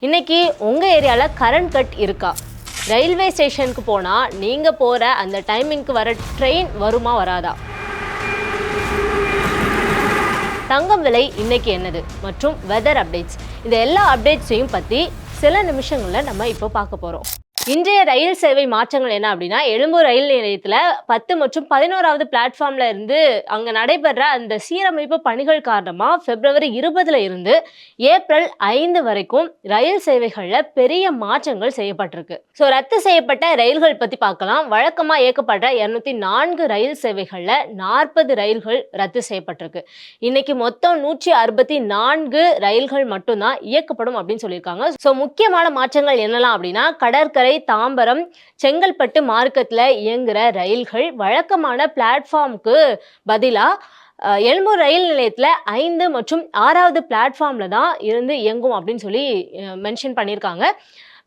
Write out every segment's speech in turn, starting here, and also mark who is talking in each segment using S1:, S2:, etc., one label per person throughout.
S1: இன்னைக்கு உங்கள் ஏரியாவில் கரண்ட் கட் இருக்கா? ரயில்வே ஸ்டேஷனுக்கு போனால் நீங்கள் போகிற அந்த டைமிங்க்கு வர ட்ரெயின் வருமா வராதா? தங்கம் விலை இன்னைக்கு என்னது மற்றும் வெதர் அப்டேட்ஸ், இந்த எல்லா அப்டேட்ஸையும் பற்றி சில நிமிஷங்களில் நம்ம இப்போ பார்க்க போகிறோம். இன்றைய ரயில் சேவை மாற்றங்கள் என்ன அப்படின்னா, எழும்பூர் ரயில் நிலையத்தில் 10 மற்றும் 11வது பிளாட்ஃபார்ம்ல இருந்து அங்கே நடைபெற அந்த சீரமைப்பு பணிகள் காரணமாக பிப்ரவரி 20ல் இருந்து ஏப்ரல் 5 வரைக்கும் ரயில் சேவைகளில் பெரிய மாற்றங்கள் செய்யப்பட்டிருக்கு. ஸோ ரத்து செய்யப்பட்ட ரயில்கள் பற்றி பார்க்கலாம். வழக்கமாக இயக்கப்படுற 204 ரயில் சேவைகளில் 40 ரயில்கள் ரத்து செய்யப்பட்டிருக்கு. இன்னைக்கு மொத்தம் 164 ரயில்கள் மட்டும்தான் இயக்கப்படும் அப்படின்னு சொல்லியிருக்காங்க. ஸோ முக்கியமான மாற்றங்கள் என்னலாம் அப்படின்னா, கடற்கரை, தாம்பரம், செங்கல்பட்டு மார்க்கத்தில் இயங்குகிற ரயில்கள் வழக்கமான பிளாட்ஃபார்முக்கு பதிலாக எழும்பூர் ரயில் நிலையத்தில் 5 மற்றும் 6வது பிளாட்ஃபார்மில் தான் இருந்து இயங்கும் அப்படின்னு சொல்லி மென்ஷன் பண்ணியிருக்காங்க.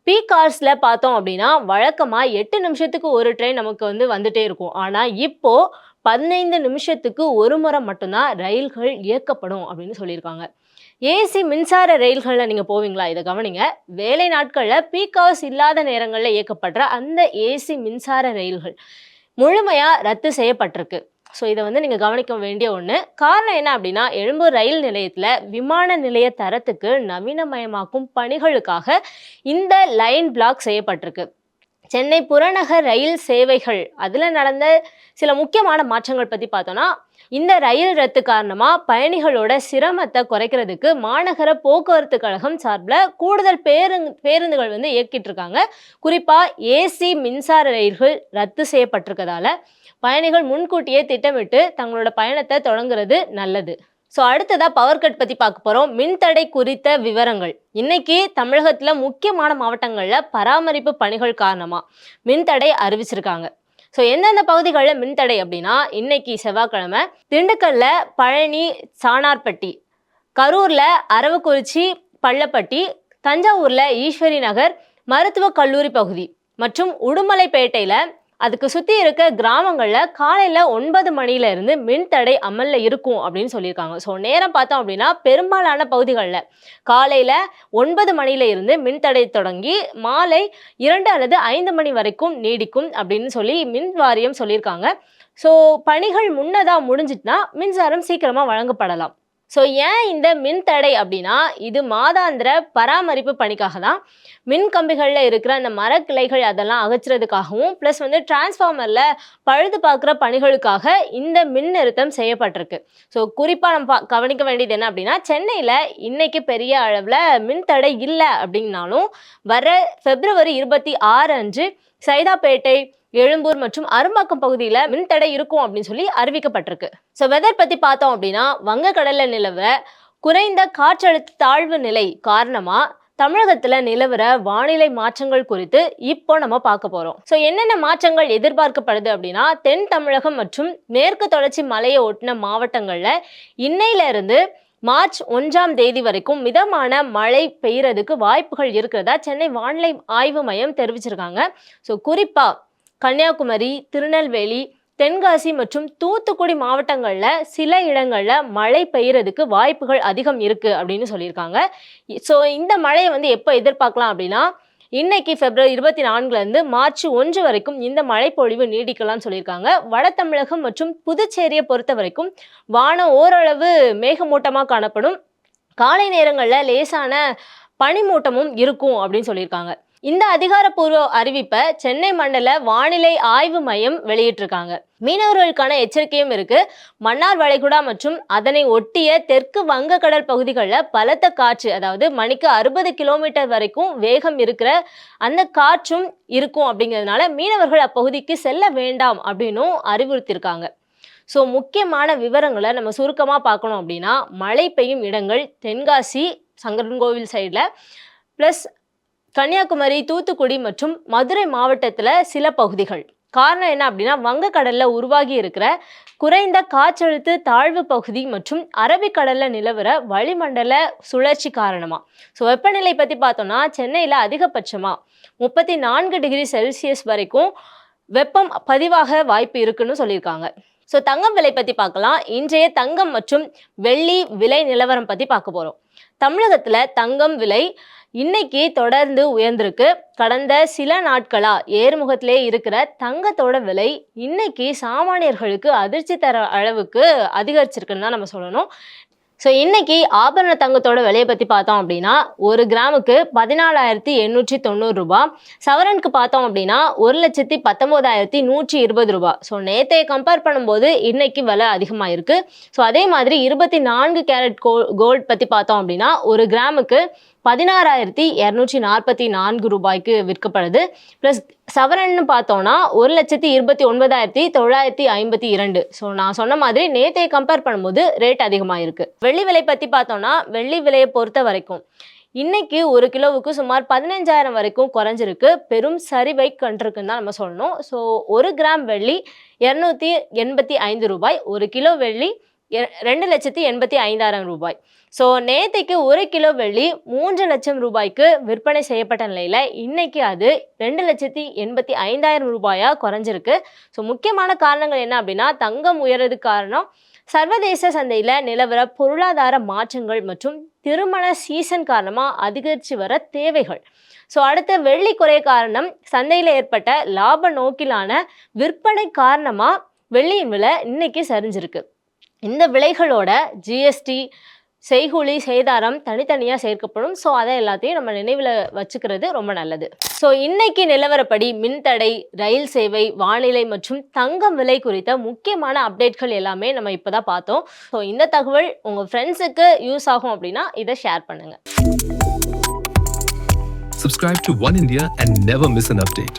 S1: பீக் ஹவர்ஸில் பார்த்தோம் அப்படின்னா வழக்கமாக 8 நிமிஷத்துக்கு ஒரு ட்ரெயின் நமக்கு வந்துட்டே இருக்கும். ஆனால் இப்போது 15 நிமிஷத்துக்கு ஒரு முறை மட்டும்தான் ரயில்கள் இயக்கப்படும் அப்படின்னு சொல்லியிருக்காங்க. ஏசி மின்சார ரயில்களில் நீங்கள் போவீங்களா? இதை கவனிங்க. வேலை நாட்களில் பீக் ஹவர்ஸ் இல்லாத நேரங்களில் இயக்கப்படுற அந்த ஏசி மின்சார ரயில்கள் முழுமையாக ரத்து செய்யப்பட்டிருக்கு. ஸோ இதை நீங்கள் கவனிக்க வேண்டிய ஒன்று. காரணம் என்ன அப்படின்னா, எழும்பூர் ரயில் நிலையத்தில் விமான நிலைய தரத்துக்கு நவீனமயமாக்கும் பணிகளுக்காக இந்த லைன் பிளாக் செய்யப்பட்டிருக்கு. சென்னை புறநகர் ரயில் சேவைகள் அதில் நடந்த சில முக்கியமான மாற்றங்கள் பற்றி பார்த்தோன்னா, இந்த ரயில் ரத்து காரணமாக பயணிகளோட சிரமத்தை குறைக்கிறதுக்கு மாநகர போக்குவரத்து கழகம் சார்பில் கூடுதல் பேருந்துகள் இயக்கிட்டு இருக்காங்க. குறிப்பாக ஏசி மின்சார ரயில்கள் ரத்து செய்யப்பட்டிருக்கதால பயணிகள் முன்கூட்டியே திட்டமிட்டு தங்களோட பயணத்தை தொடங்குறது நல்லது. ஸோ அடுத்ததாக பவர் கட் பற்றி பார்க்க போகிறோம். மின்தடை குறித்த விவரங்கள். இன்னைக்கு தமிழகத்தில் முக்கியமான மாவட்டங்களில் பராமரிப்பு பணிகள் காரணமாக மின்தடை அறிவிச்சிருக்காங்க. ஸோ எந்தெந்த பகுதிகளில் மின்தடை அப்படின்னா, இன்னைக்கு செவ்வாய்க்கிழமை திண்டுக்கல்ல பழனி, சாணார்பட்டி, கரூரில் அரவக்குறிச்சி, பள்ளப்பட்டி, தஞ்சாவூரில் ஈஸ்வரி நகர், மருத்துவக் கல்லூரி பகுதி மற்றும் உடுமலைப்பேட்டையில் அதுக்கு சுற்றி இருக்க கிராமங்களில் காலையில் 9 மணியிலிருந்து மின்தடை அமலில் இருக்கும் அப்படின்னு சொல்லியிருக்காங்க. ஸோ நேரம் பார்த்தோம் அப்படின்னா பெரும்பாலான பகுதிகளில் காலையில் 9 மணியில இருந்து மின்தடை தொடங்கி மாலை 2 அல்லது 5 மணி வரைக்கும் நீடிக்கும் அப்படின்னு சொல்லி மின் வாரியம் சொல்லியிருக்காங்க. ஸோ பணிகள் முன்னதாக முடிஞ்சிட்டுனா மின்சாரம் சீக்கிரமாக வழங்கப்படலாம். ஸோ ஏன் இந்த மின்தடை அப்படின்னா, இது மாதாந்திர பராமரிப்பு பணிக்காக தான். மின் கம்பிகளில் இருக்கிற அந்த மரக்கிளைகள் அதெல்லாம் அகற்றுறதுக்காகவும் ப்ளஸ் டிரான்ஸ்ஃபார்மரில் பழுது பார்க்குற பணிகளுக்காக இந்த மின் நிறுத்தம் செய்யப்பட்டிருக்கு. ஸோ குறிப்பாக நம்ம கவனிக்க வேண்டியது என்ன அப்படின்னா, சென்னையில் இன்னைக்கு பெரிய அளவில் மின்தடை இல்லை அப்படின்னாலும் வர பிப்ரவரி 26 அன்று சைதாப்பேட்டை, எழும்பூர் மற்றும் அரும்பாக்கம் பகுதியில் மின்தடை இருக்கும் அப்படின்னு சொல்லி அறிவிக்கப்பட்டிருக்கு. ஸோ வெதர் பற்றி பார்த்தோம் அப்படின்னா, வங்கக்கடலில் நிலவ குறைந்த காற்றழுத்த தாழ்வு நிலை காரணமாக தமிழகத்தில் நிலவர வானிலை மாற்றங்கள் குறித்து இப்போ நம்ம பார்க்க போகிறோம். ஸோ என்னென்ன மாற்றங்கள் எதிர்பார்க்கப்படுது அப்படின்னா, தென் தமிழகம் மற்றும் மேற்கு தொடர்ச்சி மலையை ஒட்டின மாவட்டங்களில் இன்னையிலிருந்து மார்ச் 1ஆம் தேதி வரைக்கும் மிதமான மழை பெய்யறதுக்கு வாய்ப்புகள் இருக்கிறதா சென்னை வானிலை ஆய்வு மையம் தெரிவிச்சிருக்காங்க. ஸோ குறிப்பாக கன்னியாகுமரி, திருநெல்வேலி, தென்காசி மற்றும் தூத்துக்குடி மாவட்டங்களில் சில இடங்களில் மழை பெய்யறதுக்கு வாய்ப்புகள் அதிகம் இருக்குது அப்படின்னு சொல்லியிருக்காங்க. ஸோ இந்த மழையை எப்போ எதிர்பார்க்கலாம் அப்படின்னா, இன்னைக்கு பிப்ரவரி 24லேருந்து மார்ச் 1 வரைக்கும் இந்த மழைப்பொழிவு நீடிக்கலாம்னு சொல்லியிருக்காங்க. வட தமிழகம் மற்றும் புதுச்சேரியை பொறுத்த வரைக்கும் வானம் ஓரளவு மேகமூட்டமாக காணப்படும். காலை நேரங்களில் லேசான பனிமூட்டமும் இருக்கும் அப்படின்னு சொல்லியிருக்காங்க. இந்த அதிகாரப்பூர்வ அறிவிப்பை சென்னை மண்டல வானிலை ஆய்வு மையம் வெளியிட்டிருக்காங்க. மீனவர்களுக்கான எச்சரிக்கையும் இருக்கு. மன்னார் வளைகுடா மற்றும் அதனை ஒட்டிய தெற்கு வங்கக்கடல் பகுதிகளில் பலத்த காற்று, அதாவது மணிக்கு 60 கிலோமீட்டர் வரைக்கும் வேகம் இருக்கிற அந்த காற்றும் இருக்கும் அப்படிங்கிறதுனால மீனவர்கள் அப்பகுதிக்கு செல்ல வேண்டாம் அப்படின்னும் அறிவுறுத்தியிருக்காங்க. ஸோ முக்கியமான விவரங்களை நம்ம சுருக்கமாக பார்க்கணும் அப்படின்னா, மழை பெய்யும் இடங்கள் தென்காசி, சங்கரன்கோவில் சைடில் ப்ளஸ் கன்னியாகுமரி, தூத்துக்குடி மற்றும் மதுரை மாவட்டத்தில் சில பகுதிகள். காரணம் என்ன அப்படின்னா, வங்கக்கடலில் உருவாகி இருக்கிற குறைந்த காற்றழுத்த தாழ்வு பகுதி மற்றும் அரபிக்கடலில் நிலவர வளிமண்டல சுழற்சி காரணமாக. ஸோ வெப்பநிலை பற்றி பார்த்தோம்னா, சென்னையில் அதிகபட்சமாக 34 டிகிரி செல்சியஸ் வரைக்கும் வெப்பம் பதிவாக வாய்ப்பு இருக்குன்னு சொல்லியிருக்காங்க. ஸோ தங்கம் விலை பற்றி பார்க்கலாம். இன்றைய தங்கம் மற்றும் வெள்ளி விலை நிலவரம் பற்றி பார்க்க போகிறோம். தமிழகத்தில் தங்கம் விலை இன்னைக்கு தொடர்ந்து உயர்ந்திருக்கு. கடந்த சில நாட்களா ஏறுமுகத்திலே இருக்கிற தங்கத்தோட விலை இன்னைக்கு சாமானியர்களுக்கு அதிர்ச்சி தர அளவுக்கு அதிகரிச்சிருக்குன்னு தான் நம்ம சொல்லணும். ஸோ இன்னைக்கு ஆபரண தங்கத்தோட விலையை பற்றி பார்த்தோம் அப்படின்னா 1 கிராமுக்கு 14,890 ரூபாய், சவரனுக்கு பார்த்தோம் அப்படின்னா 1,19,120 ரூபாய். ஸோ நேற்றைய கம்பேர் பண்ணும்போது இன்னைக்கு விலை அதிகமாக இருக்கு. ஸோ அதே மாதிரி 24 கேரட் கோல்ட் பற்றி பார்த்தோம் அப்படின்னா 1 கிராமுக்கு 16,244 ரூபாய்க்கு விற்கப்படுது. ப்ளஸ் சவரன்னு பார்த்தோம்னா 1,29,952. ஸோ நான் சொன்ன மாதிரி நேற்றைய கம்பேர் பண்ணும்போது ரேட் அதிகமாக இருக்கு. வெள்ளி விலை பற்றி பார்த்தோம்னா வெள்ளி விலையை பொறுத்த வரைக்கும் இன்னைக்கு 1 கிலோவுக்கு சுமார் 15,000 வரைக்கும் குறைஞ்சிருக்கு. பெரும் சரிவை கண்டிருக்குன்னு தான் நம்ம சொல்லணும். ஸோ 1 கிராம் வெள்ளி 285 ரூபாய், 1 கிலோ வெள்ளி 2,85,000 ரூபாய். ஸோ நேற்றைக்கு 1 கிலோ வெள்ளி 3 லட்சம் ரூபாய்க்கு விற்பனை செய்யப்பட்ட நிலையில் இன்னைக்கு அது 2,85,000 ரூபாயாக குறைஞ்சிருக்கு. ஸோ முக்கியமான காரணங்கள் என்ன அப்படின்னா தங்கம் உயர்றதுக்கு காரணம் சர்வதேச சந்தையில் நிலவர பொருளாதார மாற்றங்கள் மற்றும் திருமண சீசன் காரணமாக அதிகரித்து வர தேவைகள். ஸோ அடுத்த வெள்ளி குறை காரணம் சந்தையில் ஏற்பட்ட லாப நோக்கிலான விற்பனை காரணமாக வெள்ளியின் விலை இன்னைக்கு சரிஞ்சிருக்கு. இந்த விலைகளோட ஜிஎஸ்டி, செய்கூலி, சேதாரம் தனித்தனியாக சேர்க்கப்படும். ஸோ அதை எல்லாத்தையும் நம்ம நினைவில் வச்சுக்கிறது ரொம்ப நல்லது. ஸோ இன்னைக்கு நிலவரப்படி மின்தடை, ரயில் சேவை, வானிலை மற்றும் தங்கம் விலை குறித்த முக்கியமான அப்டேட்கள் எல்லாமே நம்ம இப்போ தான் பார்த்தோம். ஸோ இந்த தகவல் உங்கள் ஃப்ரெண்ட்ஸுக்கு யூஸ் ஆகும் அப்படின்னா இதை ஷேர் பண்ணுங்கள்.
S2: Subscribe to One India and never miss an update.